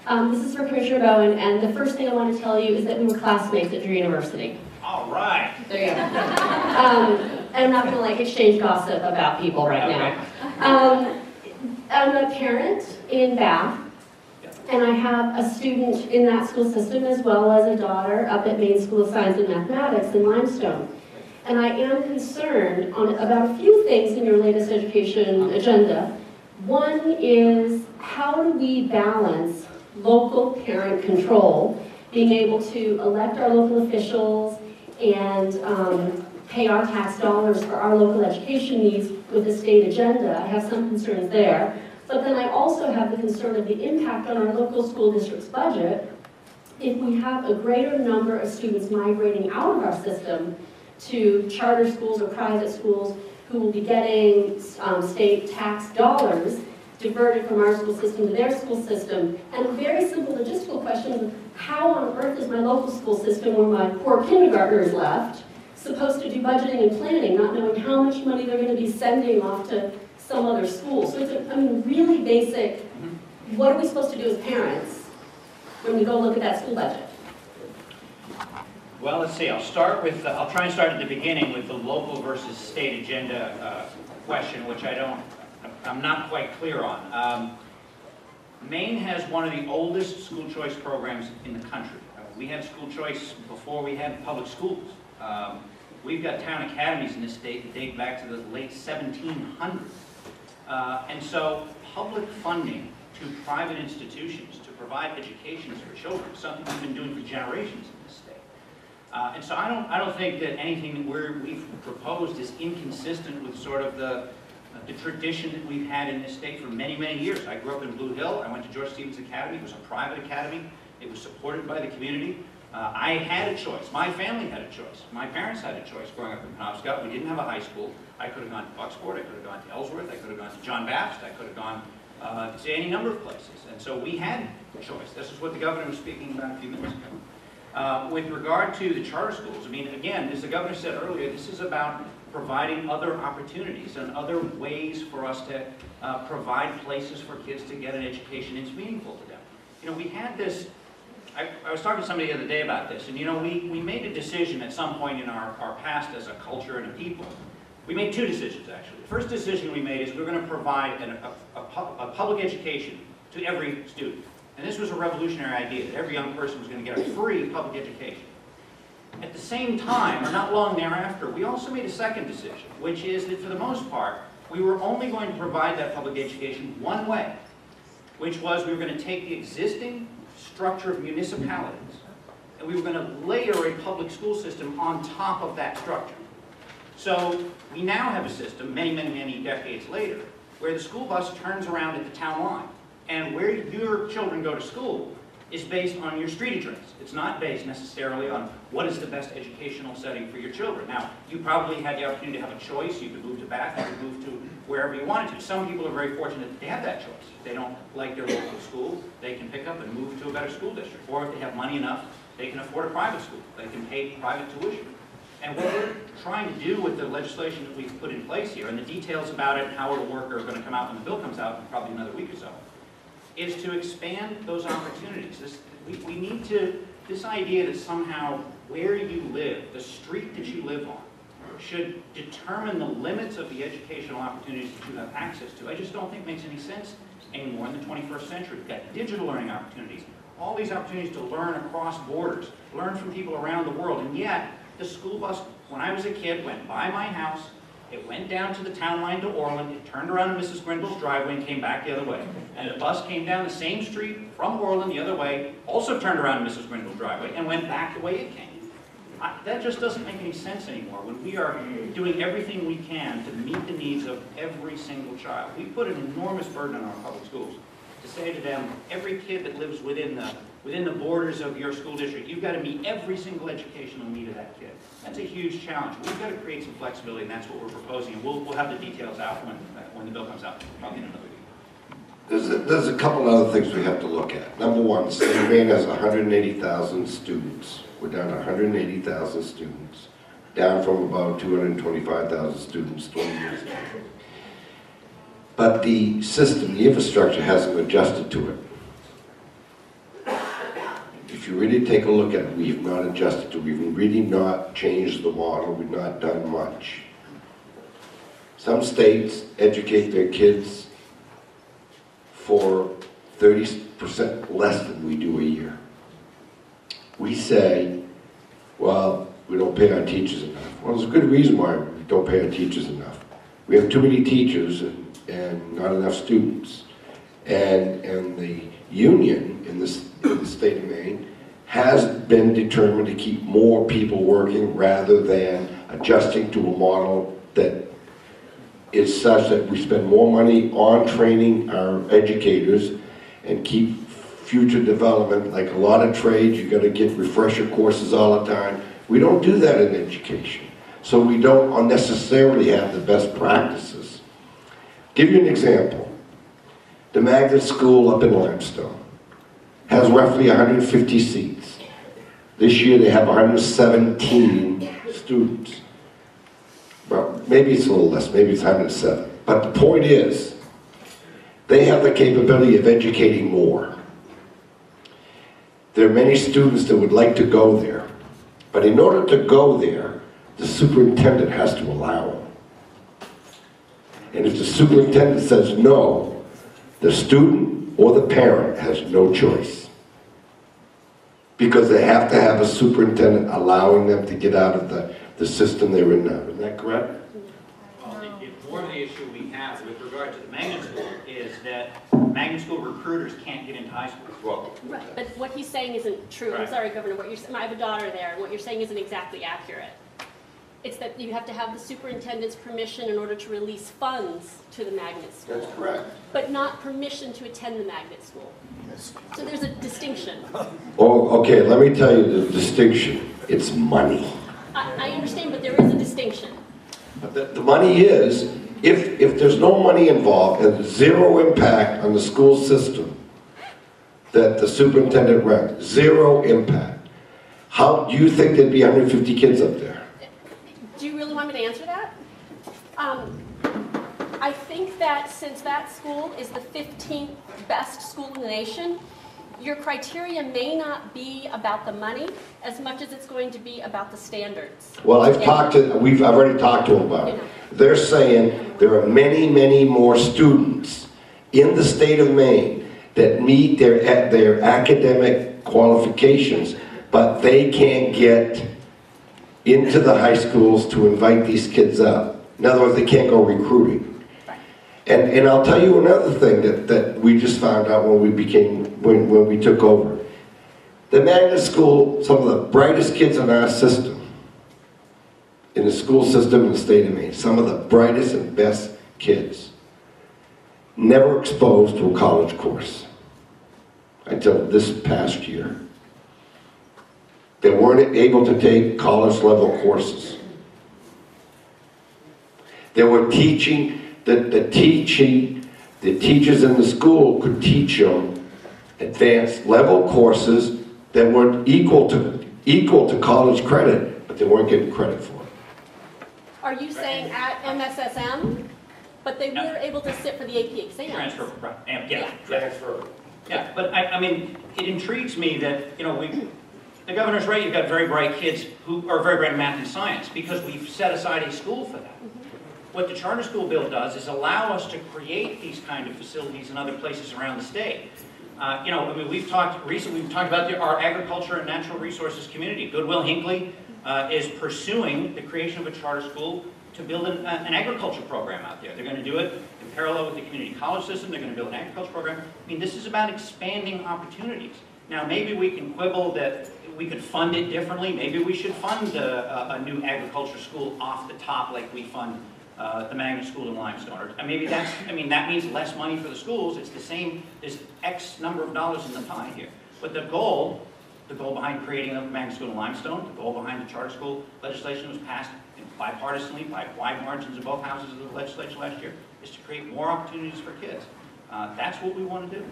This is for Commissioner Bowen, and the first thing I want to tell you is that we were classmates at Drew University. All right. There you go. And I'm not going to exchange gossip about people right now. I'm a parent in Bath, and I have a student in that school system as well as a daughter up at Maine School of Science and Mathematics in Limestone. And I am concerned about a few things in your latest education agenda. One is, how do we balance local parent control, being able to elect our local officials and pay our tax dollars for our local education needs with the state agenda? I have some concerns there. But then I also have the concern of the impact on our local school district's budget if we have a greater number of students migrating out of our system to charter schools or private schools who will be getting state tax dollars diverted from our school system to their school system. And a very simple logistical question is, how on earth is my local school system, where my poor kindergartners left, supposed to do budgeting and planning, not knowing how much money they're going to be sending off to some other school? So it's really basic, what are we supposed to do as parents when we go look at that school budget? Well, let's see. I'll try and start at the beginning with the local versus state agenda question, which I'm not quite clear on. Maine has one of the oldest school choice programs in the country. We had school choice before we had public schools. We've got town academies in this state that date back to the late 1700s. And so public funding to private institutions to provide educations for children is something we've been doing for generations in this state. And so I don't think that anything that we've proposed is inconsistent with sort of the tradition that we've had in this state for many, many years. I grew up in Blue Hill. I went to George Stevens Academy. It was a private academy. It was supported by the community. I had a choice. My family had a choice. My parents had a choice growing up in Penobscot. We didn't have a high school. I could have gone to Bucksport. I could have gone to Ellsworth. I could have gone to John Baptist. I could have gone to any number of places. And so we had a choice. This is what the governor was speaking about a few minutes ago. With regard to the charter schools, I mean, again, as the governor said earlier, this is about providing other opportunities and other ways for us to provide places for kids to get an education that's meaningful to them. You know, we had this, I was talking to somebody the other day about this, and you know, we made a decision at some point in our past as a culture and a people. We made two decisions, actually. The first decision we made is we're going to provide a public education to every student. And this was a revolutionary idea, that every young person was going to get a free public education. At the same time, or not long thereafter, we also made a second decision, which is that for the most part, we were only going to provide that public education one way, which was we were going to take the existing structure of municipalities, and we were going to layer a public school system on top of that structure. So we now have a system, many, many, many decades later, where the school bus turns around at the town line, and where your children go to school is based on your street address. It's not based necessarily on what is the best educational setting for your children. Now, you probably had the opportunity to have a choice. You could move to Bath, you could move to wherever you wanted to. Some people are very fortunate that they have that choice. If they don't like their local school, they can pick up and move to a better school district. Or if they have money enough, they can afford a private school. They can pay private tuition. And what we're trying to do with the legislation that we've put in place here, and the details about it and how it'll work are going to come out when the bill comes out in probably another week or so, is to expand those opportunities. We need to, this idea that somehow where you live, the street that you live on, should determine the limits of the educational opportunities that you have access to, I just don't think makes any sense anymore in the 21st century. We've got digital learning opportunities, all these opportunities to learn across borders, learn from people around the world, and yet the school bus, when I was a kid, went by my house. It went down to the town line to Orland, it turned around to Mrs. Grindle's driveway and came back the other way. And the bus came down the same street from Orland the other way, also turned around to Mrs. Grindle's driveway, and went back the way it came. That just doesn't make any sense anymore when we are doing everything we can to meet the needs of every single child. We put an enormous burden on our public schools to say to them, every kid that lives within the borders of your school district, you've got to meet every single educational need of that kid. That's a huge challenge. We've got to create some flexibility, and that's what we're proposing. And we'll have the details out when the bill comes out, probably in another week. There's a couple other things we have to look at. Number one, State of Maine has 180,000 students. We're down to 180,000 students, down from about 225,000 students 20 years ago. But the system, the infrastructure hasn't adjusted to it. if you really take a look at it, we've not adjusted to, we've really not changed the model, we've not done much. Some states educate their kids for 30% less than we do a year. We say, well, we don't pay our teachers enough. Well, there's a good reason why we don't pay our teachers enough. We have too many teachers and not enough students. And the union in the state of Maine has been determined to keep more people working rather than adjusting to a model that is such that we spend more money on training our educators and keep future development. Like a lot of trades, you got to get refresher courses all the time. We don't do that in education. So we don't unnecessarily have the best practices. Give you an example. The Magnet School up in Limestone has roughly 150 seats. This year they have 117 students. Well, maybe it's a little less, maybe it's 107. But the point is, they have the capability of educating more. There are many students that would like to go there. But in order to go there, the superintendent has to allow them. And if the superintendent says no, the student or the parent has no choice. Because they have to have a superintendent allowing them to get out of the system they're in now. Isn't that correct? Well, more of the issue we have with regard to the magnet school is that magnet school recruiters can't get into high schools. Well, Right, but what he's saying isn't true. I'm Right. sorry, Governor, what you're, I have a daughter there, and what you're saying isn't exactly accurate. It's that you have to have the superintendent's permission in order to release funds to the magnet school, that's correct. but not permission to attend the magnet school. So there's a distinction. Oh, okay, let me tell you the distinction. It's money. I understand, but there is a distinction. But the money is, if there's no money involved and zero impact on the school system that the superintendent runs, zero impact, how do you think there'd be 150 kids up there? Do you really want me to answer that? I think that since that school is the 15th best school in the nation, your criteria may not be about the money as much as it's going to be about the standards. Well, I've already talked to them about it. They're saying there are many, many more students in the state of Maine that meet their academic qualifications, but they can't get into the high schools to invite these kids up. In other words, they can't go recruiting. And I'll tell you another thing that we just found out when we took over. The magnet school, some of the brightest kids in our system, in the school system in the state of Maine, some of the brightest and best kids, never exposed to a college course until this past year. They weren't able to take college level courses. They were teaching, the teachers in the school could teach them advanced level courses that were equal to college credit, but they weren't getting credit for it. Are you saying at MSSM? But they were able to sit for the AP exams. Transfer, right, yeah. Transfer. Yeah, but I mean, it intrigues me that, the governor's right, you've got very bright kids who are very bright in math and science because we've set aside a school for that. What the charter school bill does is allow us to create these kind of facilities in other places around the state. We've talked about our agriculture and natural resources community. Goodwill Hinckley is pursuing the creation of a charter school to build an agriculture program out there. They're going to do it in parallel with the community college system. They're going to build an agriculture program. I mean, this is about expanding opportunities. Now, maybe we can quibble that we could fund it differently. Maybe we should fund a new agriculture school off the top like we fund the magnet school in Limestone. Or maybe that means less money for the schools. It's the same, there's X number of dollars in the pie here. But the goal behind creating a magnet school in Limestone, the goal behind the charter school legislation was passed bipartisanly by wide margins in both houses of the legislature last year, is to create more opportunities for kids. That's what we want to do.